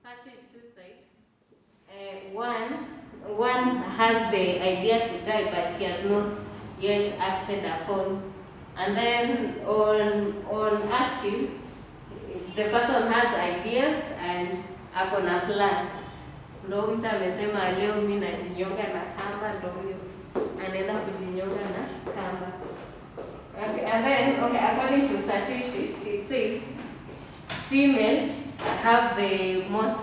Passive suicide. One has the idea to die, but he has not yet acted upon. And then on active, the person has ideas and akona plans. Ndo mtu amesema leo mimi najinyonga na kamba, ndo huyo anaenda kujinyonga na kamba. Okay, and then according to statistics, it says female have the most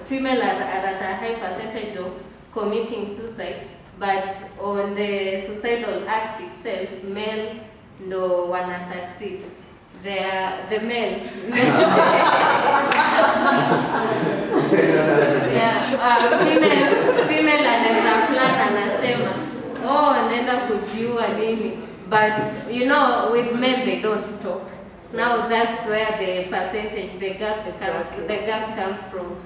female are at a high percentage of committing suicide, but on the suicidal act itself, male no wanna succeed. The male female anaweza plan anasema naenda kujiua nini, but you know with men they don't talk. Now that's where the percentage, the gap comes from.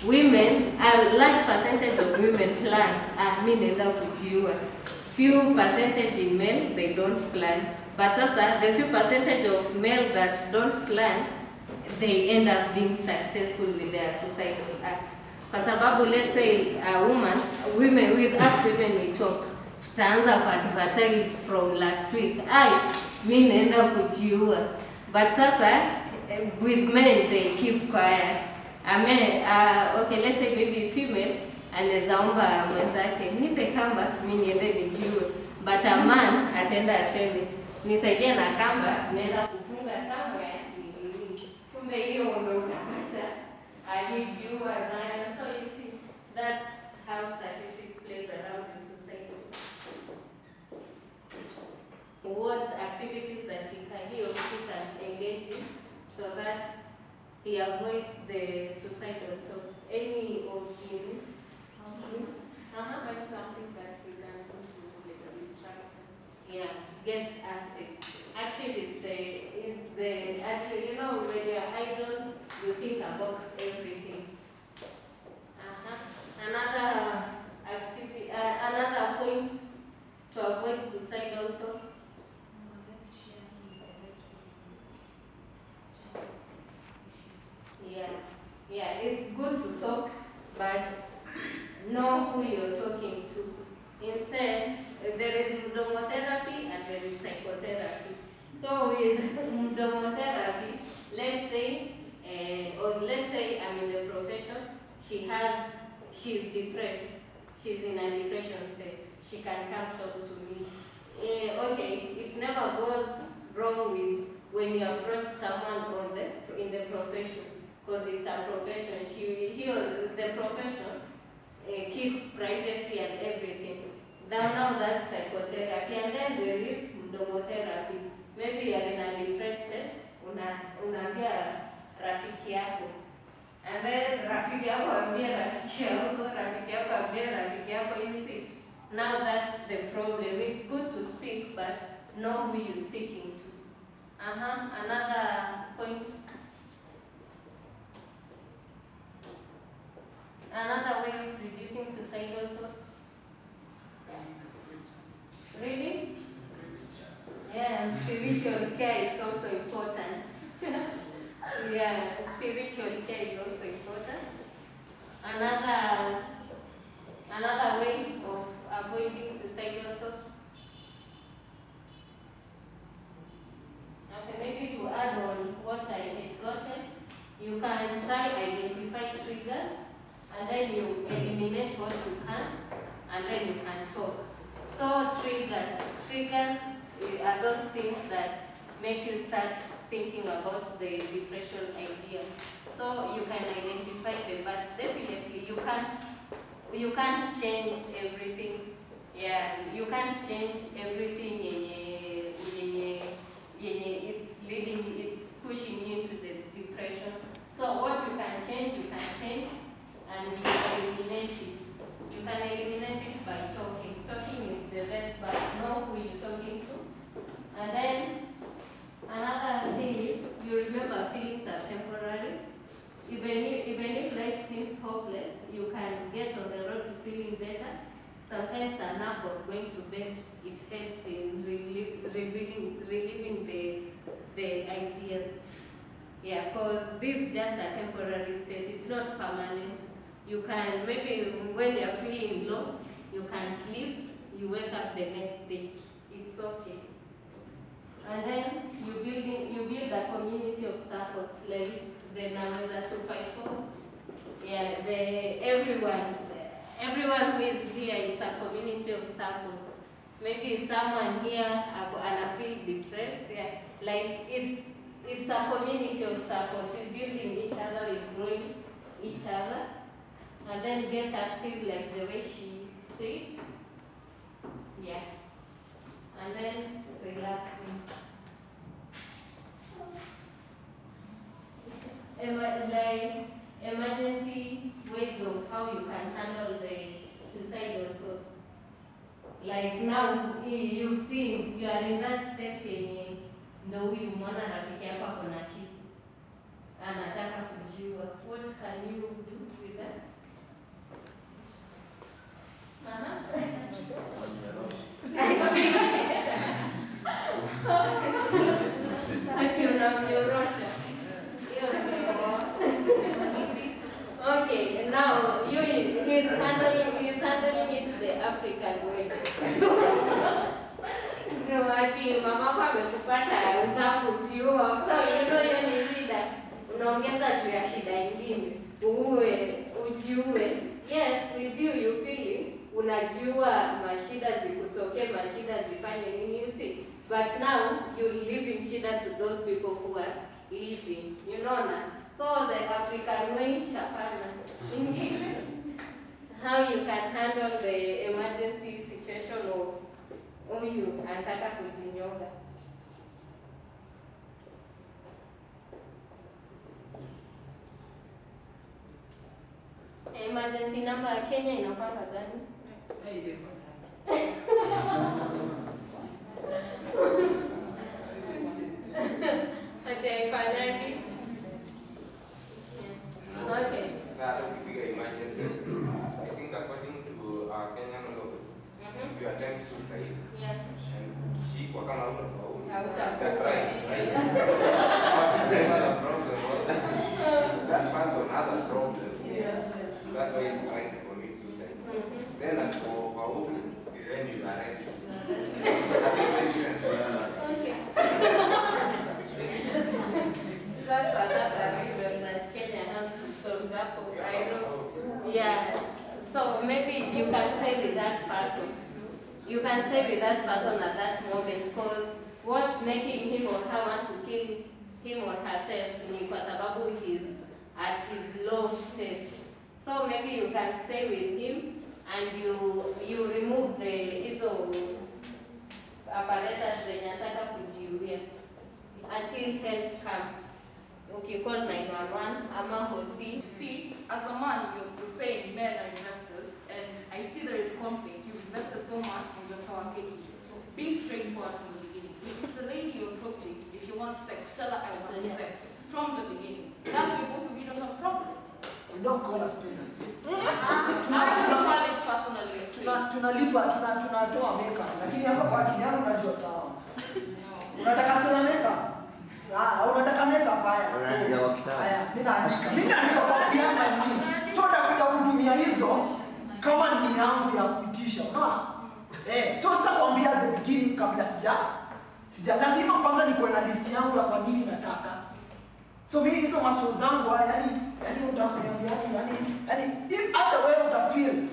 Women, a large percentage of women plan, mimi naenda kujiua. Few percentage in men, they don't plan. But sasa, the few percentage of men that don't plan, they end up being successful with their suicidal act. Kwa sababu, let's say a women, with us women we talk, tutaanza kuadvertise from last week, mimi naenda kujiua. But sasa, with men, they keep quiet. Let's say maybe female, anaweza omba mwenzake, nipe kamba, mimi niende nijiue. But a man, atenda aseme, nisaidia na kamba, naenda kufunga somewhere, kumbe hiyo ndo ukapata, alijiua nayo. So you see, that's how statistics plays around in society. What activities that he or she can engage in so that he avoids the suicidal thoughts. Any of you? Like something that we can do to distract. Yeah, get active. Active is the actually, you know, when you're idle, you think about everything. Another activity, another point to avoid suicidal thoughts. Yeah, it's good to talk, but know who you're talking to. Instead, there is mdomotherapy and there is psychotherapy. So with mdomotherapy, let's say I'm in the profession, she's depressed, she's in a depression state, she can come talk to me. It never goes wrong with when you approach someone in the profession, because it's a profession. The profession keeps privacy and everything. Now that's psychotherapy, and then there is mdomotherapy. Maybe you're in a depressed state, unaambia rafiki yako, and then rafiki yako ambia rafiki yako, you see. Now that's the problem. It's good to speak, but know who you're speaking to. Another point. Another way of reducing suicidal thoughts. Reading? Yeah, spiritual care is also important. Yeah, spiritual care is also important. Another way of avoiding suicidal thoughts. Okay, maybe to add on what I had gotten, you can try identify triggers, and then you eliminate what you can, and then you can talk. So triggers are those things that make you start thinking about the depression idea. So you can identify them, but definitely you can't change everything. Yeah, you can't change everything. It's pushing you into the depression. So what you can change, and you eliminate it. You can eliminate it by talking. Talking is the best, but know who you're talking to. And then another thing is, you remember feelings are temporary. Even if life seems hopeless, you can get on the road to feeling better. Sometimes a nap or going to bed, it helps in relieving the ideas. Yeah, because this is just a temporary state. It's not permanent. You can, maybe when you're feeling low, you can sleep, you wake up the next day. It's okay. And then you build a community of support, like the Naweza 254. Yeah, everyone who is here, it's a community of support. Maybe someone here and feel depressed. Yeah, like it's a community of support. We're building each other, we're growing each other, and then get active like the way she said. Yeah, and then relaxing. Like emergency ways of how you can handle the suicidal thoughts. Like now you've seen, you are in that state yenye ndo huyu mwana rafiki yako ako na kisu anataka kujiua. What can you do with that? Ati unamnyorosha. Okay, now he's handling it the African way. So ati mama kwa amekupata utakujiua. So hiyo ni shida. Unaongeza juu ya shida nyingine. Ujiue. Yes, with you feeling unajua mashida zikutokee, mashida zifanye nini, you see. But now you live in shida to those people who are living. You know na. So the African way, chapana. How you can handle the emergency situation of huyu anataka kujinyonga. Emergency number ya Kenya inapanga gani? Haifanani. Okay. So ukipiga emergency, I think according to our Kenyan laws, if you attempt suicide, and ukishikwa kama hutafaulu, that person has a problem. That's why he's trying to commit suicide. Then as for faulu, then you arrest him. That's another reason that Kenya has to solve that for. I know. Yeah. So maybe you can stay with that person. You can stay with that person at that moment, because what's making him or her want to kill him or herself ni kwa sababu he's at his low state. So maybe you can stay with him and you remove hizo apparatus zenye anataka kujiulia until help comes. Okay, call 911 ama hosi. See, as a man, you're saying men are investors, and I see there is conflict. You've invested so much and you're power getting you. So being straightforward from the beginning. If it's a lady you're approaching, if you want sex, tell her I want sex from the beginning. That way both of you don't have problems. We don't call us spade a spade. I don't call it personally a spade. Tunatoa makeup, lakini hapa kwa akili yangu najua sawa. Unataka sana makeup? Unataka makeup haya. Haya, mimi naandika kwa piano nini? So nitakuja kutumia hizo kama ni yangu ya kuitisha, unaona? So sitakwambia the beginning kabla sija lazima kwanza nikuwe na list yangu ya kwa nini nataka. So mimi hizo maso zangu yani utakuambia yani hata wewe utafeel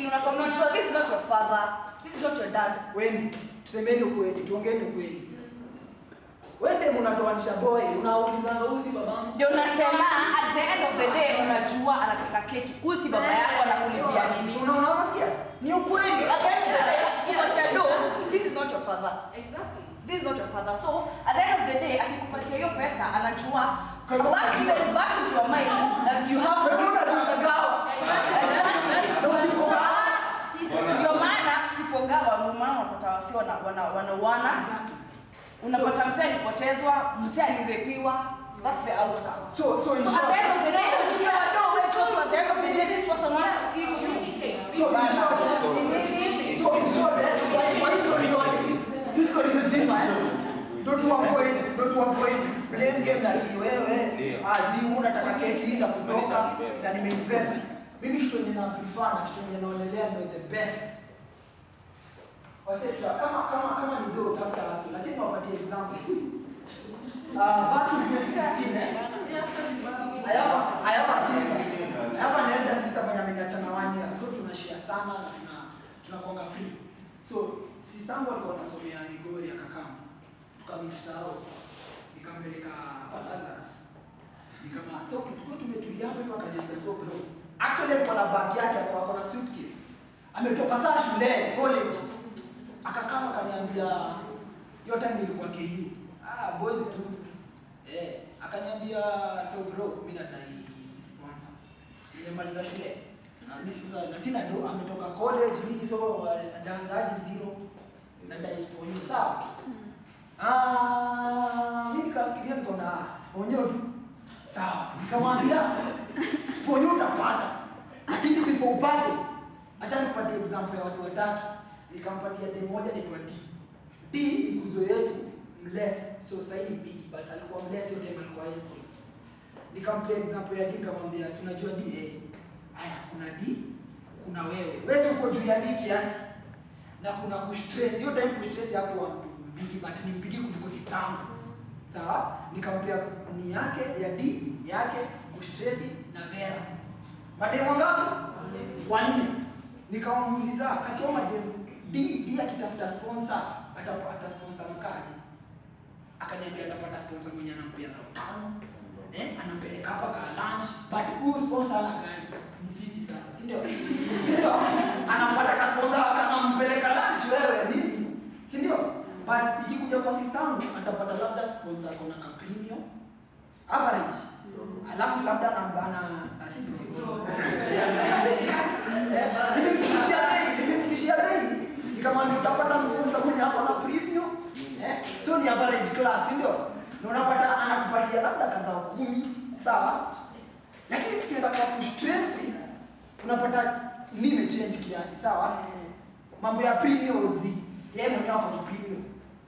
unakwambia this is not your father, this is not your dad. Wendi tusemeni ukweli, tuongeeni ukweli. Wewe mnatoanisha boy, unaulizana huyu si babangu. Ndio unasema at the end of the day unajua anataka keki. Huyu si baba yako, anakuletea nini? Unaona unasikia? Ni ukweli. At the end of the day, what you do, this is not your father. Exactly. This is not your father. So at the end of the day, akikupatia hiyo pesa anajua back into your mind that you have to do that. Ndio maana usipogawa, ndio maana unapata wasio wanauana. Unapata msee alipotezwa, msee alirepiwa. That's the outcome. So at the end of the day, you know where to at the end of the day, this person wants to eat you. So in short, why story yote? This story nzima Don't avoid blame game that wewe azi unataka keki na kutoka na nimeinvest. Mimi kitu nina prefer na kitu ninaonelea ndio the best. Wasema kama ni ndio utafuta hustle. Lakini niwapatie example. Back in 2016 I have a sister. I have an elder sister mwenye ameniachana 1 year. So tunashare sana na tunakuanga free. So sister yangu alikuwa anasomea Migori akakama. Tukamshtao. Nikampeleka hapa Lazarus. So tulikuwa tumetulia hapo akaniambia so bro. Actually alikuwa na bag yake kwa na suitcase. Ametoka saa shule, college. Akakama akaniambia yote nilikuwa KU. Boys tu. Akaniambia so bro, mimi nadai sponsor. Nimemaliza shule. Mimi sasa na sina do, ametoka college nini so anaanzaje zero. Nadai sponsor. Sawa? Mimi nikafikiria niko na sponsor tu. Sawa. Nikamwambia sponsor utapata. Lakini before upate, acha nikupatie example ya watu watatu. Nikampatia demo moja inaitwa D. D ni kuzo yetu mless. So sasa ni big but alikuwa mless yote alikuwa high school. Nikampea example ya D nikamwambia si unajua D haya kuna D kuna wewe. Wewe uko juu ya D kiasi na kuna kustress. Hiyo time kustress yako wa mtu big but ni big kuliko system. Sawa? Nikampea ni yake ya D yake kustress na Vera. Mademo ngapi? 4. Nikamuuliza kati ya mademo D akitafuta sponsor atapata sponsor mkaje? Akaniambia atapata sponsor mwenye anampea 5. Anampeleka hapa kwa lunch but who sponsor ana gani? Ni sisi sasa, si ndio? Si ndio? Anampata ka sponsor anampeleka lunch wewe nini? Si ndio? But ikikuja kwa system atapata labda sponsor kuna ka premium average. Alafu labda nambana asije. Nilifikishia bei. Nikamwambia utapata sponsor mwenye hapa na premium. So ni average class, ndio? Na unapata anakupatia labda kadhaa 10, sawa? Lakini tukienda kwa stress unapata nini change kiasi, sawa? Mambo ya premium zi. Yeye mwenyewe ako na premium.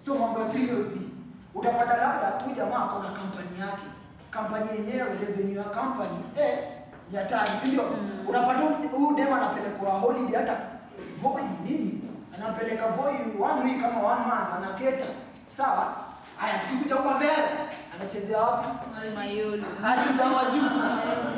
So mambo ya premium zi. Utapata labda huyu jamaa ako na kampani yake. Kampani yenyewe revenue ya company ya tani, si ndio? Unapata huyu dema anapelekwa holiday hata Voi nini? Anapeleka Voi 1 week kama 1 month anaketa. Sawa? Haya tukikuja kwa Vera, anachezea wapi? Mayolo. Anacheza majuu.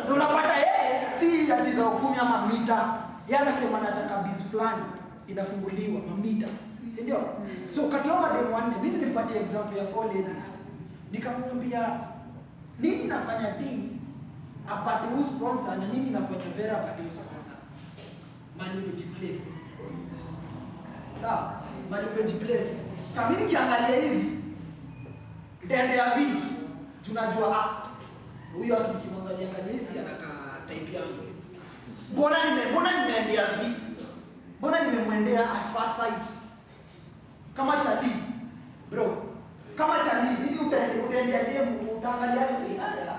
Ndio unapata yeye si ati za 10 ama mita. Yeye anasema anataka biz fulani inafunguliwa mamita. Si ndio? So katoa demo 4, mimi nilipatia example ya 4 ladies. Nikamwambia nini nafanya D apate sponsor na nini nafanya Vera apate sponsor? Manage place. Sawa? Manage place. Sasa mimi nikiangalia hivi ndende ya V tunajua huyo akimwangalia hivi anaka type yangu. Mbona nimeendea V? Mbona nimemwendea at first sight? Kama Charlie. Bro, kama Charlie, mimi utaendea demo utaangalia hivi. Acha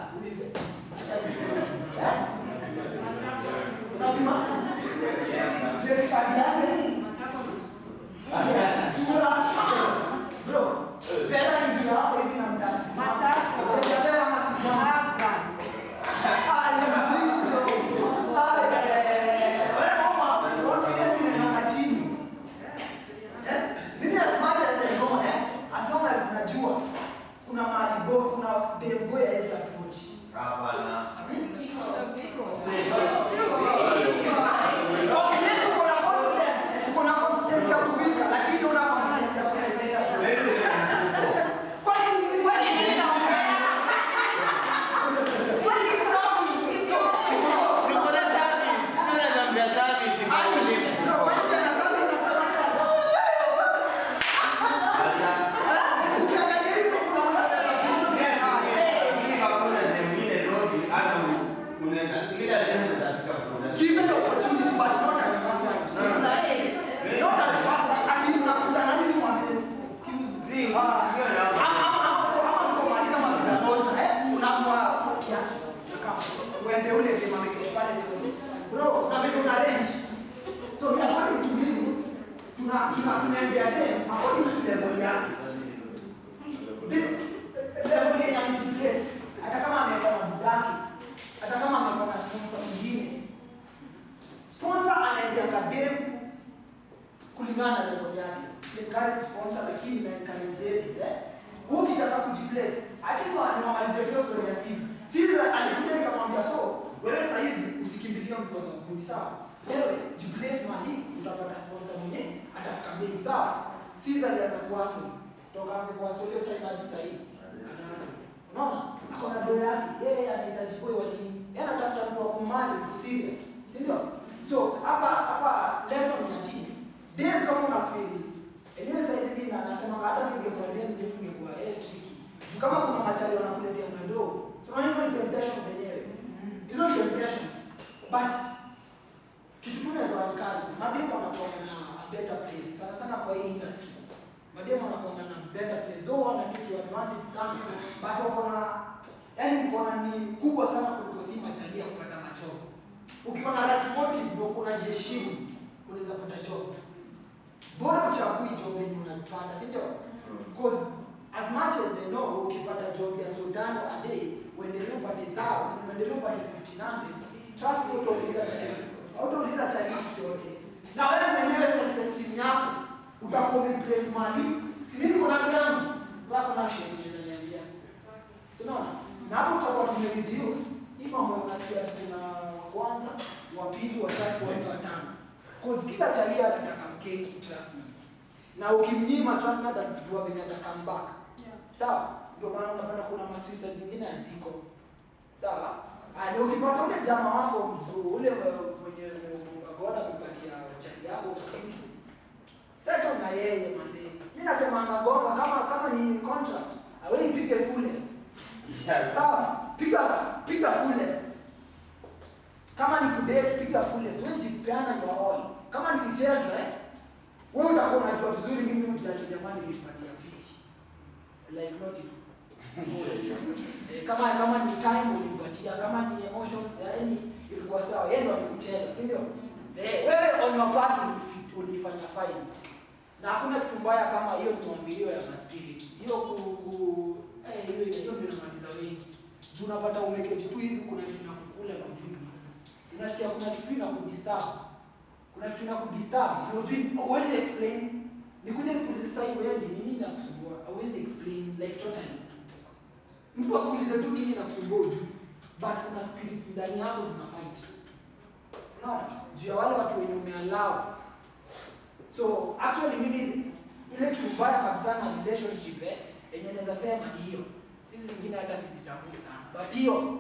unapima? Ndio kadi yake. Sura. Bro, Vera ingia hapo hivi na mtasi. Matatu. Vera masimu hapa. Wewe mama, confidence inaenda chini. Mimi as much as I know, as long as najua kuna mahali kuna demo ya hizo approach. Hapana. Kuna confidence ya kufika lakini una confidence ya kuendelea. Kwa nini naongea? What is wrong? It's okay. Niko na service. Niko na service. Bro, what is the service? Ukiangalia hivi unaona given the opportunity but not at first sight. Not at first sight. Ati unakutana hivi mwambie excuse me. Ama kama vile boss unaamua kiasi. Kama uende ule dema ameketi pale sio. Bro, na vile una range. So we according to me tunaendea dem according to level yake. level yenye amejiplace, hata kama ameweka na budaki, hata kama ameweka na sponsor mwingine, sponsor anaendea kadem kulingana na level yake. Encourage sponsor lakini na encourage ladies ukitaka kujiplace, acha nimalizie hiyo story ya Caesar. Caesar alikuja nikamwambia, so wewe sasa hizi usikimbilie mtu wa kumi, sawa? Wewe jiplace mali, utapata sponsor mwenyewe atafika bei, sawa? Caesar alianza kuwaso, toka anza kuwaso leo time hadi sasa hivi. Unaona? Akona doa yake, yeye anahitaji boy wa nini? Yeye anatafuta mtu wa kumali, mtu serious. Si ndio? So hapa lesson ya team. Dem kama una feel enyewe sasa hivi na nasema hata ningekuwa dem ndefu ningekuwa shiki. Kama kuna machali wanakuletea ngado, so hizo ni temptations zenyewe. Hizo ni temptations. But kitu tunaweza wakazi, mademu wanakuwa na a better place. Sana sana kwa hii industry. Mademu wanakuwa na better place. Though wana take advantage sana, but wako na yani mkono ni kubwa sana kuliko si machali ya kupata majob. Ukiwa na right motive ndio unajiheshimu, unaweza kupata job. Bora uchagui job yenye unapata, si ndio? Because as much as I know, ukipata job ya Sudan a day, uendelee upate 1,000, uendelee upate 1,500, trust me, utauliza chali. Hautauliza chali kitu yote. Na wewe mwenyewe self-esteem yako, utakuwa replace mali. Si mimi kuna ndugu yangu, wako na shida unaweza niambia. Si unaona? Na hapo utakuwa tumereduce, hii mambo unasikia kuna wa kwanza, wa pili, wa tatu, wa nne, wa tano. Because kila chalia anataka mkeki, trust me. Na ukimnyima trust me atajua venye atakam back. Sawa? Ndio maana unapata kuna maswisa zingine haziko. Sawa? Na ukipata ule jamaa wako mzuri, ule mwenye bora kupatia chali yako mkeki. Settle na yeye manzi. Mimi nasema anagonga kama ni contract, awe ipige fullest. Sawa? Piga fullest. Kama ni kudate piga fullest, wewe jipeana kwa all. Kama ni kucheza wewe utakuwa unajua vizuri mimi mjali jamani nilipatia fit. Like not kama ni time ulipatia, kama ni emotions yani ilikuwa sawa. Yeye ndo alikucheza, si ndio? Wewe on your part ulifanya fine. Na hakuna kitu mbaya kama hiyo tuambio ya spirit. Hiyo hiyo ndio inamaliza wengi. Juu unapata umeketi tu hivi kuna kitu na kukula na ujui. Unasikia kuna kitu na kudisturb. Kuna kitu na kudisturb. Unajui huwezi explain. Nikuje nikuulize sasa hivi wewe ni nini inakusumbua? Huwezi explain like totally. Mtu akuulize tu nini inakusumbua ujui. But kuna spirit ndani yako zina fight. No, juu ya wale watu wenye umeallow. So actually mimi ile kitu mbaya kabisa na relationship yenye naweza sema ni hiyo. Hizi zingine hata sizitambui sana. But hiyo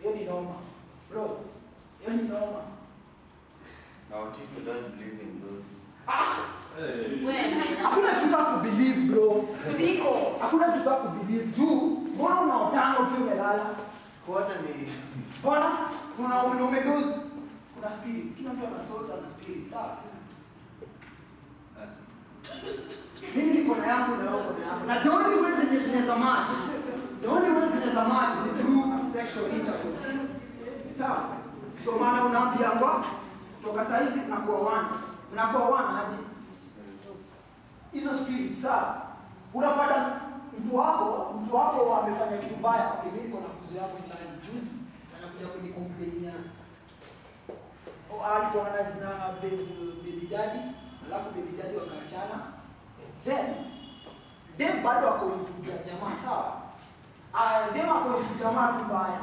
hiyo ni normal. Bro, hiyo ni normal. Now people don't believe in those. Hakuna kitu cha kubelieve bro. Ziko. Hakuna kitu cha kubelieve juu. Mbona unaotanga ukiwa umelala? Squatter ni Mbona kuna umedozi? Kuna spirit. Kila mtu ana soul na spirit, sawa? Mimi niko na yangu na wewe na yangu. Na the only way zinaweza match. The only way zinaweza match ni through sexual intercourse. Sawa? Ndio maana unaambia kwa kutoka saa hizi tunakuwa one. Unakuwa one aje? Hizo spirit, sawa? Unapata mtu wako amefanya kitu mbaya, okay, mimi niko na kuzo yako fulani juzi, anakuja kunikomplainia. Alikuwa na baby daddy, alafu baby daddy wakaachana. Then bado wako into jamaa, sawa? Dem wako into jamaa tu mbaya.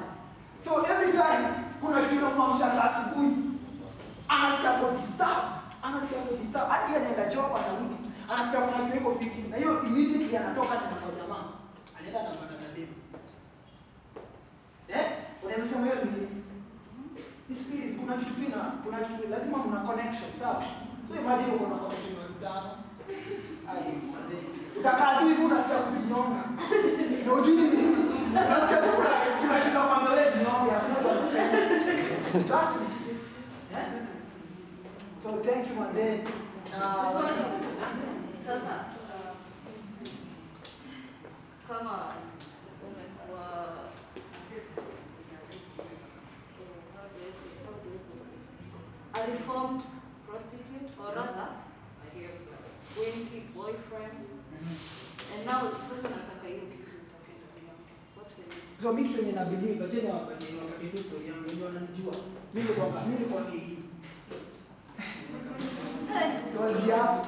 So every time kuna kitu kinamwamsha asubuhi, anasikia kwa disturb, hadi anaenda job anarudi, anasikia kuna kitu iko fiti, na hiyo immediately anatoka na kwa jamaa, anaenda anapata dem. Unaweza sema hiyo ni spirit, kuna kitu lazima kuna connection, sawa? So imagine uko na connection na mzako. Utakaa tu hivi unasikia kujinyonga. Na ujui nini? Unasikia tu kuna kitu kama wewe jinyonga, hakuna kitu. Trust me. So thank you manze. Sasa kama umekuwa a reformed prostitute or rather 20 boyfriends And now sasa nataka hiyo kitu utapenda vile. What will you do? So mimi kitu yenye na believe acha niwapatie tu story yangu wenyewe wananijua. Mimi kwa KE. Tuanzie hapo.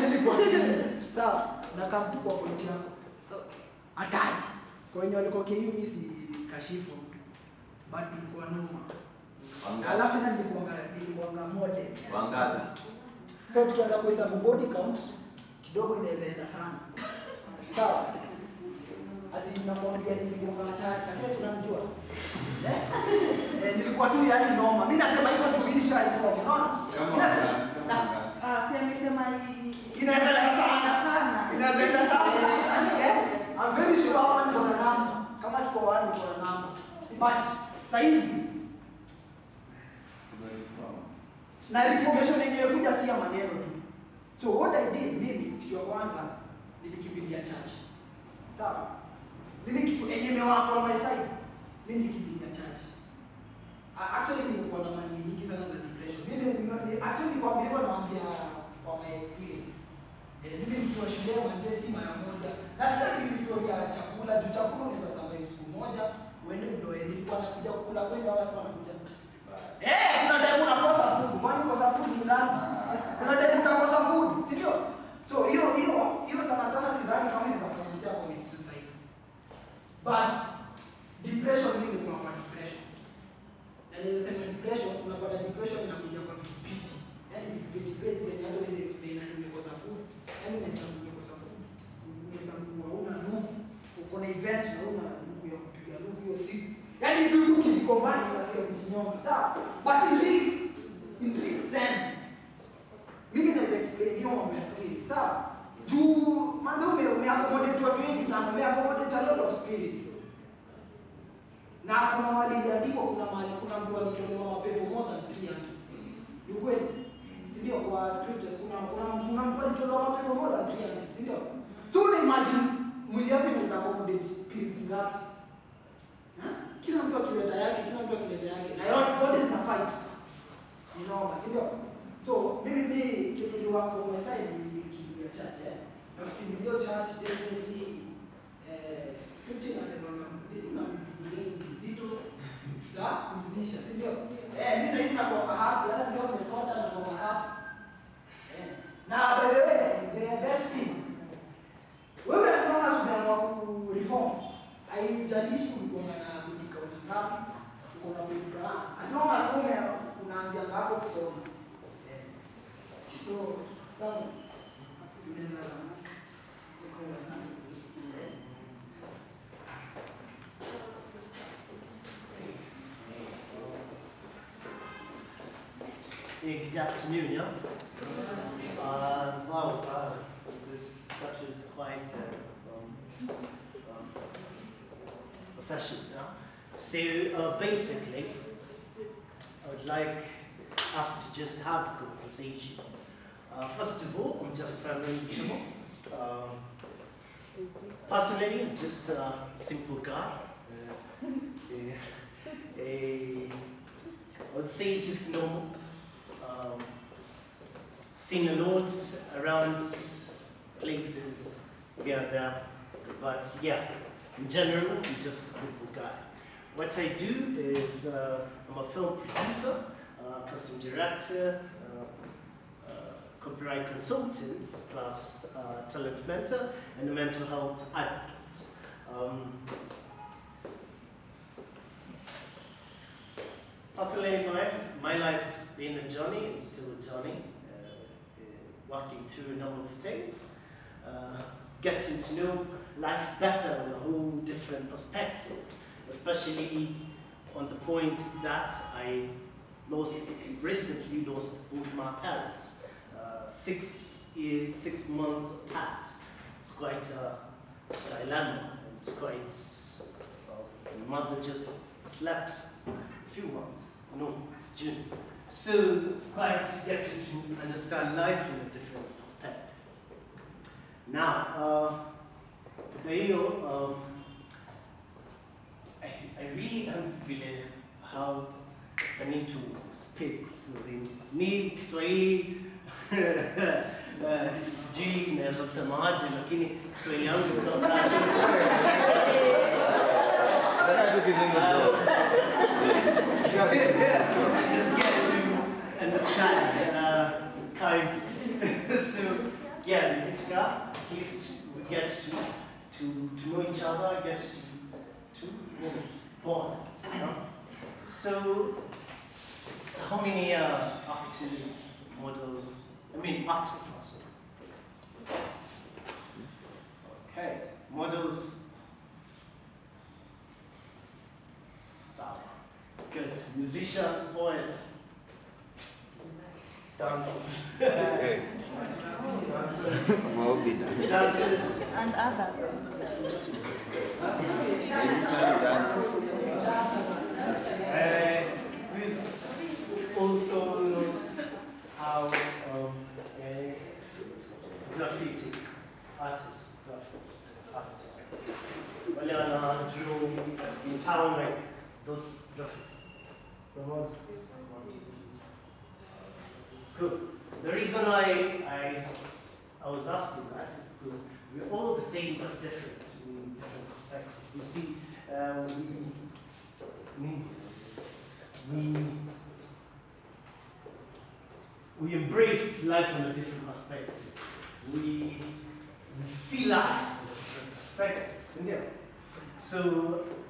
Mimi kwa KE. Sawa, na kama tu kwa point yako. Okay. Hatari. Kwa wenye walikuwa KE mimi si kashifu. But tulikuwa noma. Alafu tena nilikuwa model. Wangapi? So tukianza kuhesabu body count kidogo inaweza enda sana. Sawa. Nakwambia nilikuwa hatari. Sasa unamjua? Nilikuwa tu yani noma. Mimi nasema hivyo tu mimi nishaifanya. Unaona? Si amesema Inaweza enda sana. Inaweza enda sana. I'm very sure hapa niko na namba. Kama siko wani niko na namba. But saizi na information yenyewe kuja si ya maneno tu. So what I did mimi kitu ya kwanza nilikimbilia church. Sawa? Mimi kitu yenyewe wako on my side. Mimi nilikimbilia church. Actually nimekuwa na mani nyingi sana za depression. Mimi actually kwa hivyo naambia kwa my experience. Mimi nikiwa shule mwanzo si mara moja. Na sasa hii historia ya chakula, juu chakula unaweza survive siku moja, uende udoe nilikuwa nakuja kukula kwenda wala sio nakuja. Kuna time unakosa food. Kwani kosa food ni nani? Kuna time utakosa food, si ndio? So hiyo sana sidhani kama inaweza kufanyia commit suicide. But depression mimi kuna kwa depression. Na naweza sema depression unapata depression inakuja kwa vipiti. Yaani vipiti zenye hata huwezi explain ati umekosa food. Yaani umehesabu umekosa food. Umehesabu hauna ndugu. Uko na event na una ndugu ya kupiga ndugu hiyo siku. Yaani vitu kivikombani unasikia kujinyonga. Sawa? But in real sense mimi naweza explain hiyo mambo ya spirit. Sawa? Juu manze umeaccommodate watu wengi sana. Umeaccommodate a lot of spirits. Na kuna mahali iliandikwa, kuna mtu alitolewa mapepo more than 300. Ni kweli? Si ndio? Kwa scriptures kuna mtu alitolewa mapepo more than 300, si ndio? So una imagine mwili wako inaweza accommodate spirits ngapi? Kila mtu akileta yake. Na yote zina fight. You know, si ndio? So mimi kwenye wako my side ni church, Na kimbilio church definitely scripture inasema vitu na mzito kumzisha, si ndio? Mimi sasa hivi nakuwa happy, hata ndio nimesota na kwa happy. Na by the way, the best thing. Wewe kama unaamua ku reform, haijalishi ulikuwa na kudika ngapi, uko na kudika. As long as unaanzia hapo kusoma. So, sana simeza kwa sana. Good afternoon, yeah? Wow, that was quite a session, yeah? So basically, I would like us to just have a conversation. First of all, I'm just Simon Chimo. Personally, I'm just a simple guy. I would say just normal. Seen a lot around places here and there, but yeah, in general, I'm just a simple guy. What I do is I'm a film producer, costume director, copyright consultant, plus talent mentor, and a mental health advocate. Personally, my life has been a journey, it's still a journey, walking through a number of things, getting to know life better in a whole different perspective, especially on the point that I recently lost both my parents, 6 months apart. It's quite a dilemma, and it's quite, my mother just slept a few months, June. So it's quite getting to understand life in a different perspective. Now, I really am feeling how I need to speak. Me Kiswahili, sijui naweza semaje, lakini Kiswahili yangu is not that. Just get to understand, kind. So yeah, at least we get to know each other, get to bond. You know? So how many actors, models? I mean actors first. Okay, models. Good. Musicians, poets, dancers. Dancers. And others. Who also knows how graffiti artists, well, drew in town like those graphics. Good. The reason I was asking that is because we're all the same but different in different perspectives. You see, we embrace life from a different perspective. We see life from a different perspective. So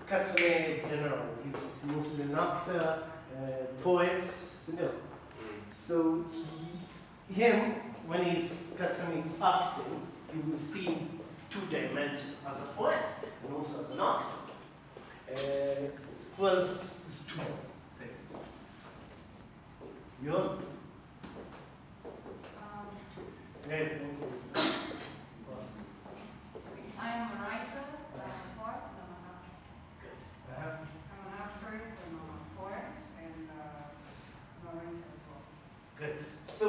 Katsune in general, he's mostly an actor, poet, so him, when he's Katsune is acting, you will see 2 dimensions, as a poet and also as an actor. Plus, it's 2 things. You know? I am a writer, I'm a poet, and I'm an actress. Good. I'm an actress, and I'm a poet, and I'm a writer as well. Good. So,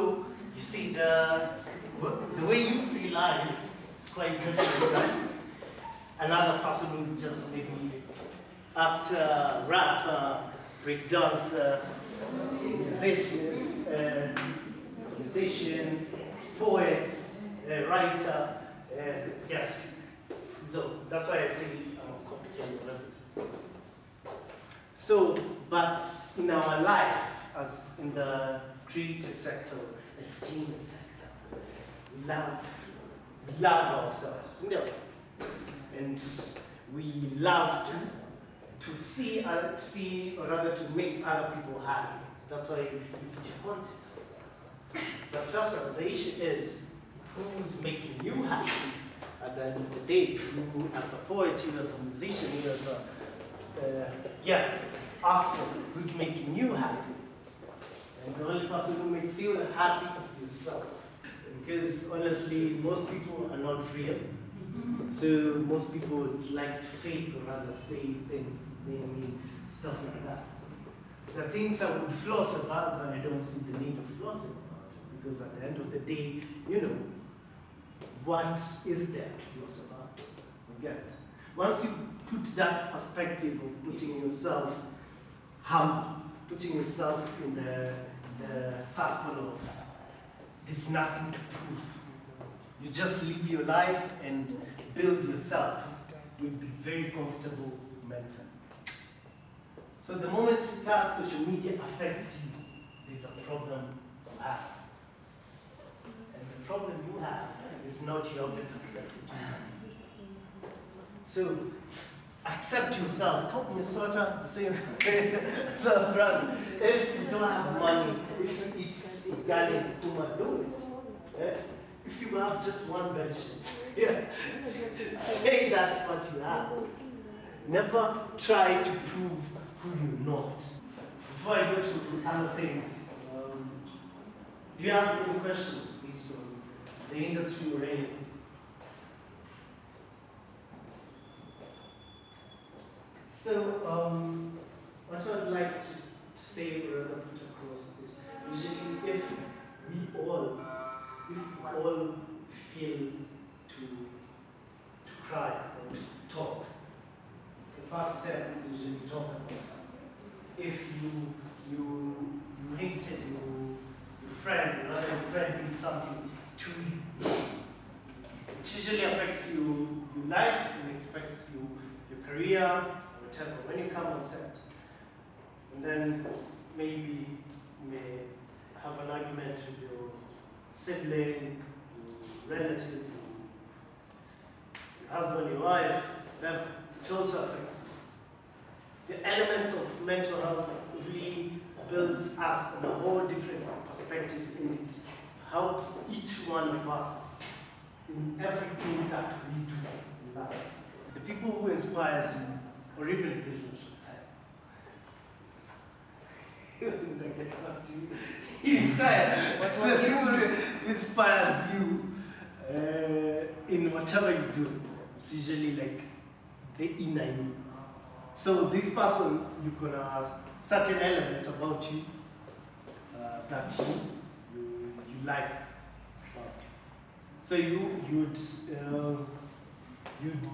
you see, the way you see life is quite different, right? Another person who's just maybe actor, rapper, breakdancer, musician, poet, writer, yes. So that's why I say I'm a competent level. So, but in our life, as in the creative sector, entertainment sector, we love ourselves, and we love to see or rather to make other people happy. That's why we put your content. But Sasa, the issue is who's making you happy at the end of the day. You as a poet, you as a musician, you as a actor, who's making you happy. And the only person who makes you happy is yourself. Because honestly, most people are not real. So most people would like to fake or rather say things, they mean stuff like that. The things I would floss about, but I don't see the need of flossing about it. Because at the end of the day, what is there to floss about? You get it? Once you put that perspective of putting yourself in the circle of there's nothing to prove. You just live your life and build yourself. You'll be very comfortable mentally. So the moment that social media affects you, there's a problem you have. And the problem you have is not you haven't accepted yourself. So accept yourself. Come Minnesota, the same the brand. If you don't have money, if you eat Italians too much, do it. If you have just one bed sheet, say that's what you have. Never try to prove who you're not. Before I go to other things, do you have any questions based on the industry or anything? So, what I'd like to say or rather put across is usually if we all feel to cry or to talk, the first step is usually talk about something. If you hated your friend, or another friend did something to you. It usually affects your life, it affects your career, or whatever, when you come on set. And then maybe you may have an argument with your sibling, your relative, your husband, your wife, whatever. It also affects you. The elements of mental health really builds us on a whole different perspective, and it helps each one of us in everything that we do in life. The people who inspires you, or even business you're tired. But what people inspires you in whatever you do, it's usually like the inner you. So this person, you can ask certain elements about you that you like. So you'd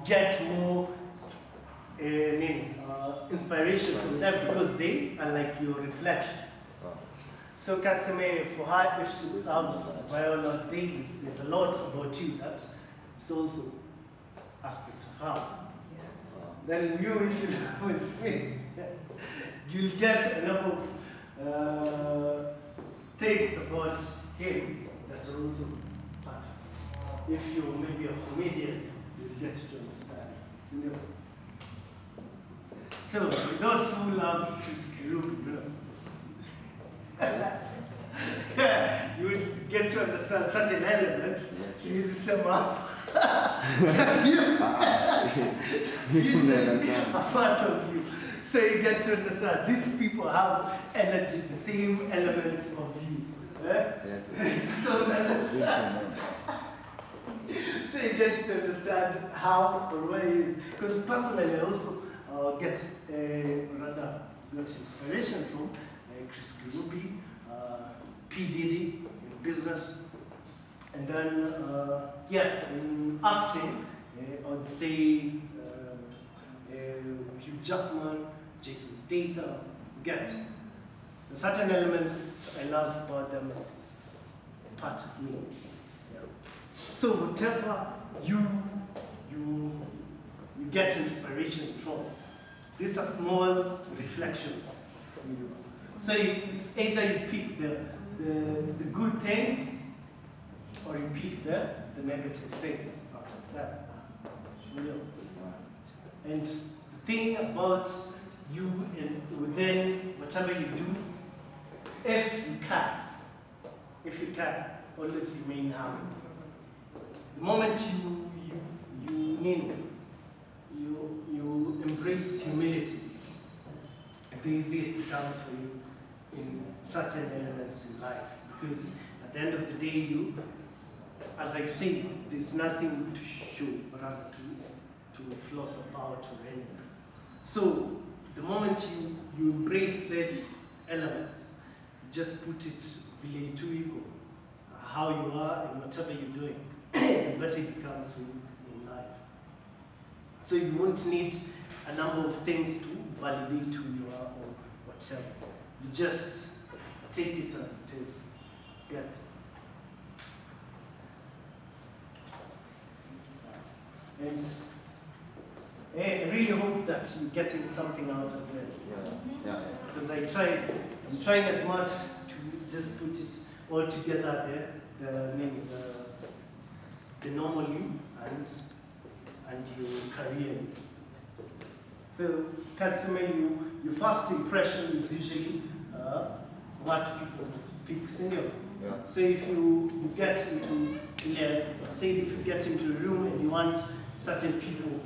get more inspiration from them because they are like your reflection. So Katsime, for her, if she loves Viola Davis, there's a lot about you that is also aspect of her. Then you, if you love Spain, you'll get a number of things about him that are also part. If you're maybe a comedian, you'll get to understand. So, those who love Chris Kirubi, you will get to understand certain elements. He's some up. That's you. A part of you. So you get to understand these people have energy, the same elements of you. So you get to understand how or where he is. Because personally, I also get inspiration from Chris Kirubi, P. Diddy in business, and then in acting, I'd say Hugh Jackman, Jason Statham. Get the certain elements I love about them is part of me. Yeah. So whatever you get inspiration from, these are small reflections of you. So it's either you pick the good things or you pick the negative things out of that. And the thing about you and within whatever you do, if you can, always remain humble. The moment you embrace humility, the easier it becomes for you in certain elements in life. Because at the end of the day, as I say, there's nothing to show, rather to floss about or anything. So the moment you embrace these elements, just put it vile tu ego, how you are and whatever you're doing, the better it becomes for you in life. So you won't need a number of things to validate who you are or whatever. You just take it as it is. Get. And I really hope that you're getting something out of this. Because I'm trying as much to just put it all together there, the normal you and your career. So Katsume, your first impression is usually what people pick senior. So if you get into, say if you get into a room and you want certain people,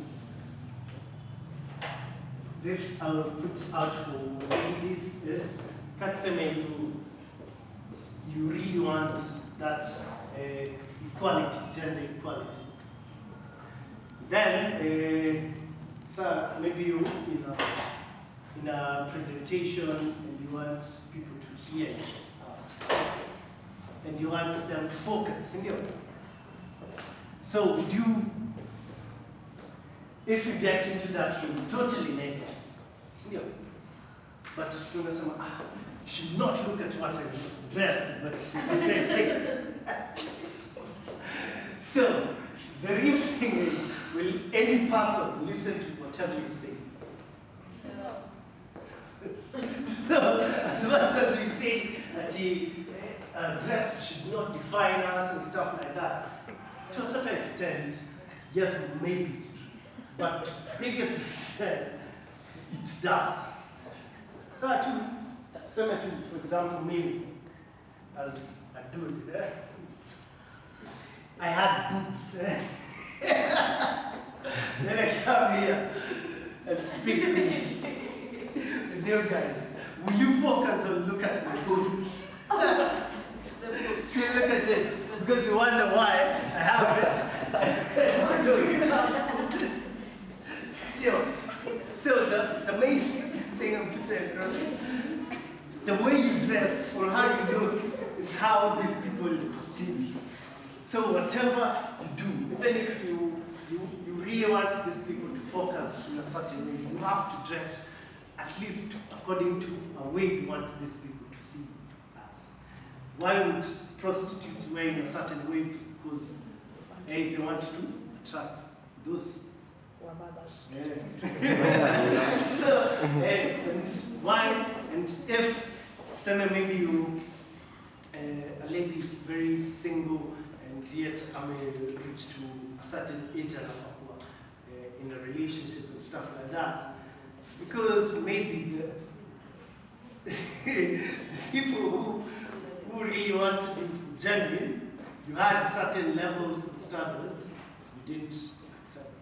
this I will put out for ladies is Katsume, you really want that equality, gender equality. Then, so maybe you in a presentation and you want people to hear you, and you want them to focus. So if you get into that room totally naked, but as soon as someone, you should not look at what I dress, but what I say. So, the real thing is, will any person listen to whatever you say? So, as much as we say that dress should not define us and stuff like that, to a certain extent, yes, maybe it's true. But to the biggest extent, it does. So, for example, me, as a dude, I had boobs. Then I come here and speak with you guys. Will you focus on look at my boobs? See, look at it. Because you wonder why I have it. So the main thing I'm putting across, the way you dress or how you look is how these people perceive you. So whatever you do, even if you really want these people to focus in a certain way, you have to dress at least according to a way you want these people to see you as. Why would prostitutes wear in a certain way? Because they want to attract those. And why? And if maybe you, a lady is very single and yet reach to a certain age and in a relationship and stuff like that, because maybe the people who really want to be genuine, you had certain levels and standards you didn't accept.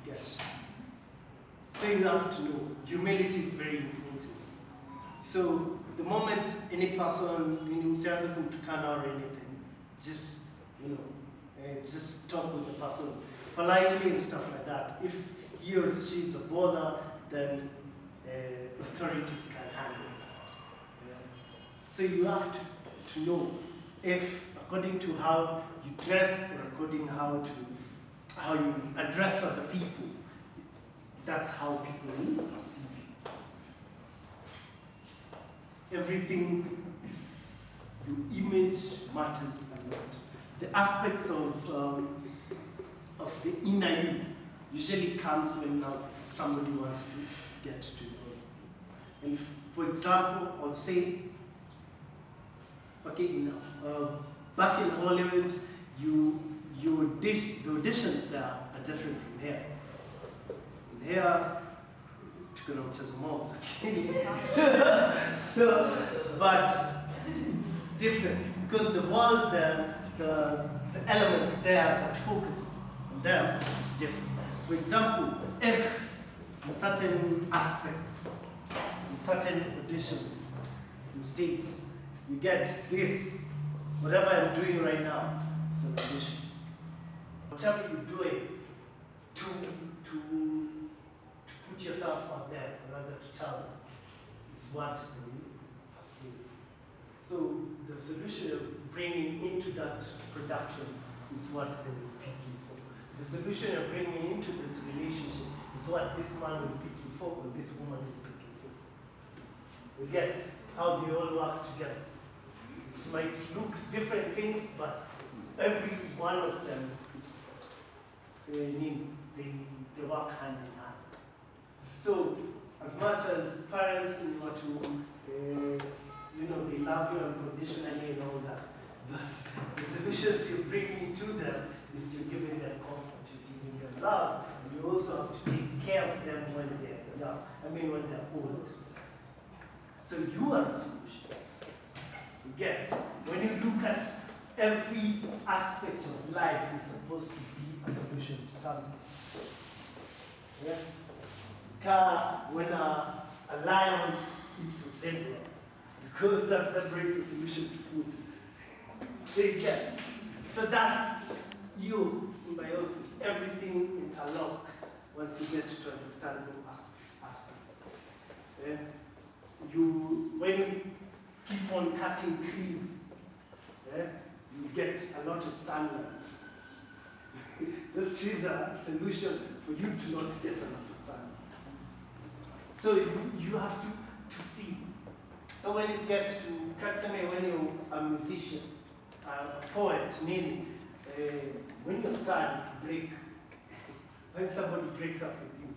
Yes. So you have to know, humility is very important. So the moment any person says to can or anything, just just talk with the person politely and stuff like that. If he or she is a bother, then authorities can handle that. Yeah. So you have to know if, according to how you dress or according how you address other people, that's how people will perceive you. Everything is, your image matters a lot. The aspects of the inner you usually comes when somebody wants to get to know you. And for example, I'll say, okay, back in Hollywood, the auditions there are different from here. In here, more. But it's different because the world, the elements there that focus on them is different. For example, if in certain aspects, in certain auditions, in states, you get this, whatever I'm doing right now, it's an audition. Whatever you're doing to put yourself out there, rather to tell them, is what they will perceive. So the solution of bringing into that production is what they will pick you for. The solution of bringing into this relationship is what this man will pick you for, or this woman will pick you for. You get how they all work together. It might look different things, but every one of them is, they work hand in hand. So, as much as parents want to, they love you unconditionally and all that, but the solutions you're bringing to them is you're giving them comfort, you're giving them love, and you also have to take care of them when they're young, when they're old. So you are the solution. You get, when you look at every aspect of life is supposed to be a solution to something. Yeah? When a lion eats a zebra, it's because that zebra is a solution to food. So that's you, symbiosis. Everything interlocks once you get to understand those aspects. Yeah? When you keep on cutting trees, yeah, you get a lot of sunlight. Those trees are a solution for you to not get a lot of sunlight. So you have to see. So when you get to Katsune, when you're a musician, a poet, meaning when you're sad, when somebody breaks up with you,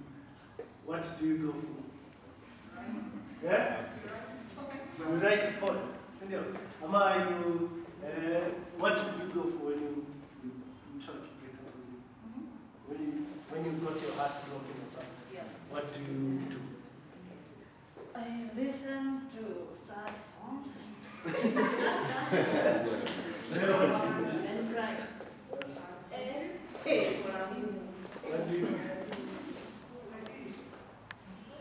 what do you go for? Yeah? You write a poem. What do you go for when you try to break up with you? When you got your heart broken or something, what do you do? I listen to sad songs. And cry. Hey, what do you do?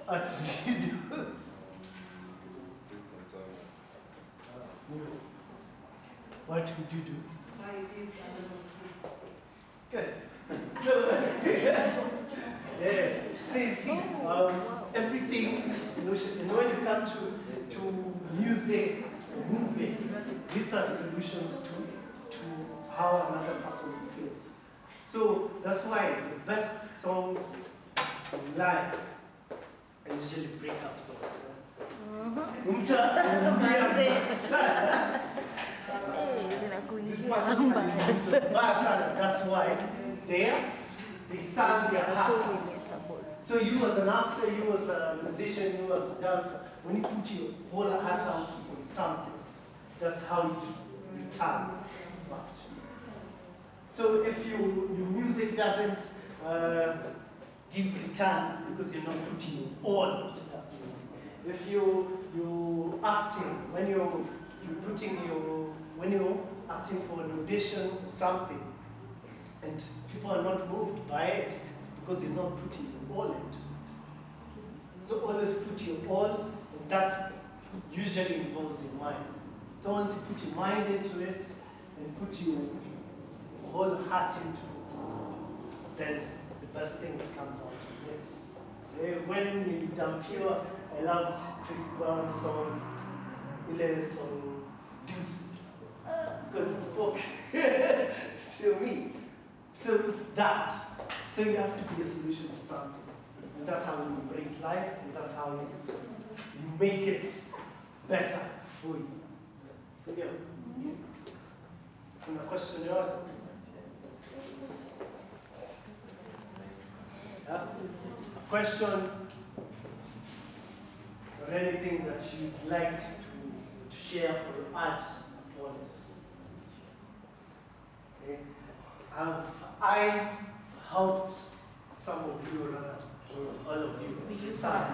What do you do? What would you do? Good. So, everything is solution. And when you come to music, movies, these are solutions to how another person feels. So that's why the best songs in life are usually breakup songs. This person that's why they sang their heart out. So you as an actor, you as a musician, you as a dancer, when you put your whole heart out on something, that's how it returns back to you. So if your music doesn't give returns because you're not putting your all into that music. If you acting, when you're acting for an audition or something, and people are not moved by it, it's because you're not putting your all into it. So always put your all, and that usually involves your mind. So once you put your mind into it and put your whole heart into it, then the best things comes out of it. When you Dampure, I loved Chris Brown's songs, Ile song Deuce, because it spoke to me. So it's that. So you have to be a solution to something. And that's how you embrace life, and that's how you make it better for you. So yeah. Kuna question yoyote? Yeah? Question or anything that you'd like to share or add on it? Okay. Have I helped some of you or not? Or all of you? Some.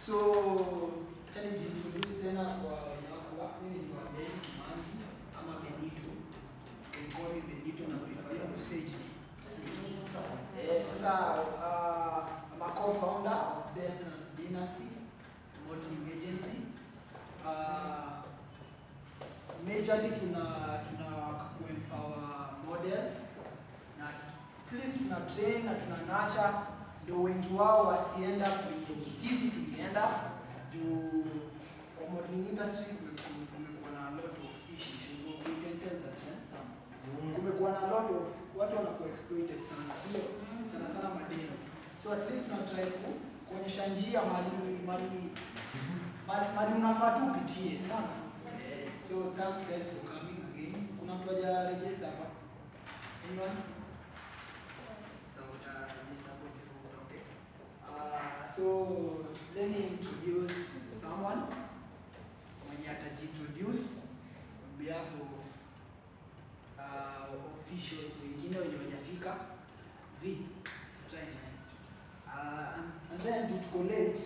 So, challenge introduce tena kwa mimi ni wa Ben Manzi ama Benito. Can call me Benito na prefer on stage. Sasa I'm a co-founder of Dynast Issa modeling agency. Majorly tuna empower models na at least tuna train na tuna nurture ndio wengi wao wasienda kwenye sisi tulienda juu kwa modeling industry kumekuwa na a lot of issues. You can tell that kumekuwa na a lot of watu wanakuwa exploited sana, sio sana madeni. So at least tuna try kuonyesha njia mali unafaa tu upitie, unaona? So thanks guys for coming again. Kuna mtu haja register hapa? Anyone? So register hapo before utoke. So let me introduce someone mwenye atajiintroduce on behalf of officials wengine wenye wajafika. And then to collate,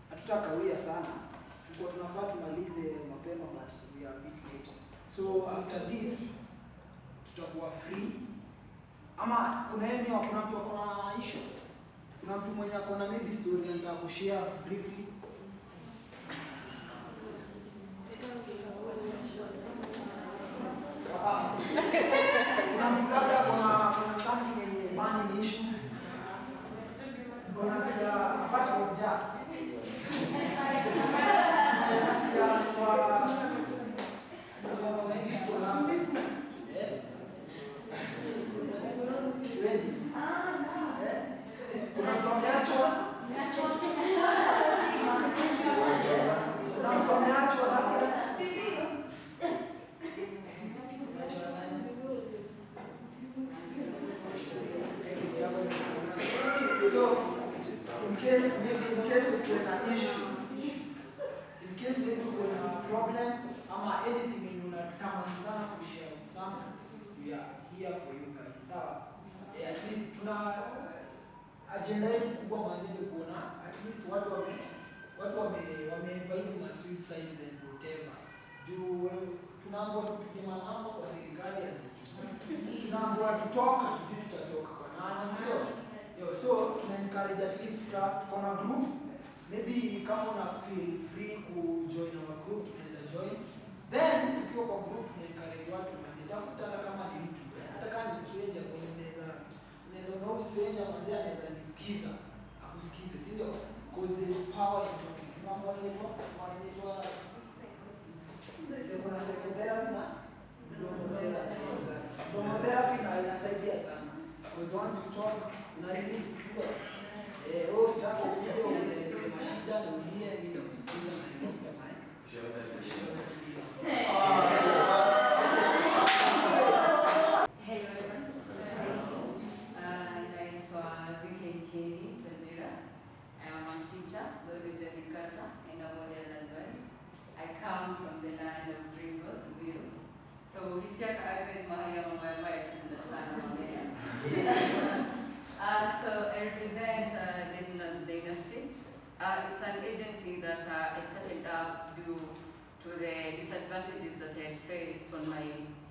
hatutakawia sana. Tulikuwa tunafaa tumalize mapema but we are a bit late. So after this tutakuwa free. Ama kuna mtu akona issue? Kuna mtu mwenye akona maybe story anataka kushare briefly? Kuna mtu labda kuna something yenye money issue? Kuna apart from just in case uko na issue, in case maybe uko na problem ama anything yenye unatamani sana kushare with someone, we are here for you guys. Sawa? At least tuna agenda yetu kubwa mwanzo ni kuona at least watu wameipa hizi ma suicides and whatever. Juu tunaambiwa tupige manamba kwa serikali tunaambiwa tutoka tutatoka kwa nani, sio? So tuna encourage at least tuko na group, maybe kama una feel free ku join our group tunaweza join. Then tukiwa kwa group tuna encourage watu tafuta hata kama ni mtu, hata kama ni stranger kwa unaweza know stranger mmoja anaweza nisikiza akusikize, sio? Because there is power in talking. Tunaambiwa inaitwa kuna psychotherapy na therapy na inasaidia sana. Because once you talk, una release, sio? Utako uje ueleze mashida na ulie bila kusikiza na enough ya mind. Hello everyone. Naitwa Vicky Tajira. I am a teacher, biology agriculture, and a model as well. I come from the land of Ringo, Rubiru. So ukisikia ka accent mahali ya mama yangu, I just understand mama yangu. So I represent Dynast Issa. It's an agency that I started up due to the disadvantages that I faced on my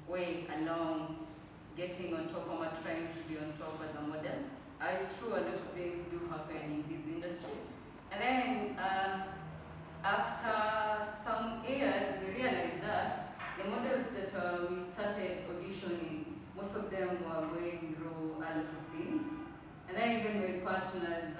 way along getting on top or trying to be on top as a model. It's true, a lot of things do happen in this industry. And then after some years, we realized that the models that we started auditioning, most of them were going through a lot of things. And then even with partners,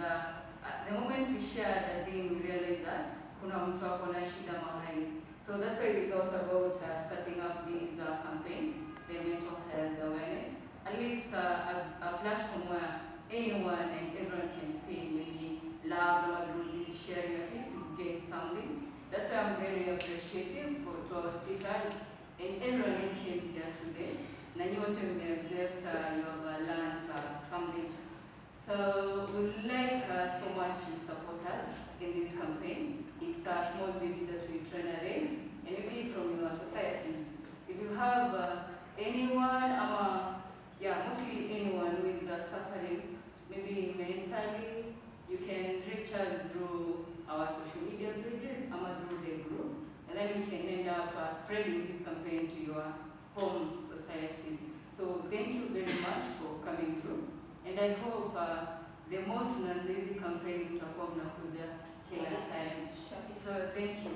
the moment we shared a thing, we realized that kuna mtu ako na shida mahali. So that's why we thought about starting up this campaign, the mental health awareness. At least a platform where anyone and everyone can feel maybe loved or through this sharing, at least to gain something. That's why I'm very appreciative to our speakers and everyone who came here today. Na nyote mmeaccept, you have learned something. So we would like so much to support us in this campaign. It's a small baby that we try to raise, and maybe from your society. If you have anyone, mostly anyone who is suffering, maybe mentally, you can reach us through our social media pages, through the group, and then we can end up spreading this campaign to your home society. So thank you very much for coming through, and I hope the more tunaanza hizi campaign tutakuwa mnakuja kila time. So thank you.